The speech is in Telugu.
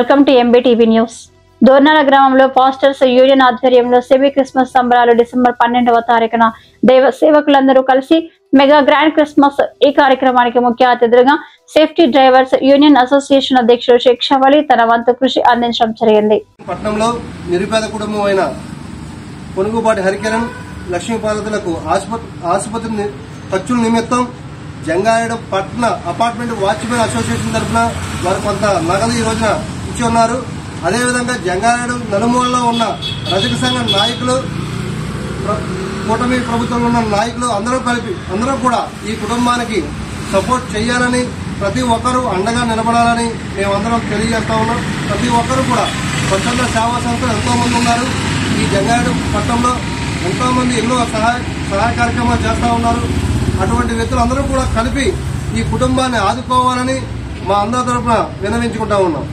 Welcome to MBTV news. Dornala గ్రామంలో పాస్టర్స్ యూనియన్ ఆధ్వర్యంలో సెమీ క్రిస్మస్ సంబరాలు డిసెంబర్ 12వ తారీఖున దైవ సేవకులందరూ కలిసి మెగా గ్రాండ్ క్రిస్మస్. ఈ కార్యక్రమానికి ముఖ్య అతిథులుగా సేఫ్టీ డ్రైవర్స్ యూనియన్ అసోసియేషన్ అధ్యక్షుడు షేక్ షవలి తన వంతు కృషి అందించడం జరిగింది. పట్టణంలో నిరుపేద కుటుంబం అయిన పొనుగుబాటి హరికిరణ్ లక్ష్మీపార్వతులకు ఆసుపత్రి ఖర్చుల నిమిత్తం జంగారెడ్డి పట్టణ అపార్ట్మెంట్ వాచ్మెన్ అసోసియేషన్ తరఫున వారు కొంత నగదు ఈ రోజున ఇచ్చి ఉన్నారు. అదేవిధంగా జంగారెడ్డి నలుమూలలో ఉన్న రజక సంఘ నాయకులు, కూటమి ప్రభుత్వంలో ఉన్న నాయకులు అందరూ కూడా ఈ కుటుంబానికి సపోర్ట్ చేయాలని, ప్రతి ఒక్కరూ అండగా నిలబడాలని మేమందరం తెలియజేస్తా ఉన్నాం. ప్రతి ఒక్కరూ కూడా స్వచ్ఛంద సేవా సంస్థలు ఎంతో మంది ఉన్నారు. ఈ జంగారెడ్డి పట్టణంలో ఎంతో మంది ఎన్నో సహాయ కార్యక్రమాలు చేస్తూ ఉన్నారు. అటువంటి వ్యక్తులందరూ కూడా కలిపి ఈ కుటుంబాన్ని ఆదుకోవాలని మా అందరి తరఫున విన్నవించుకుంటా ఉన్నాం.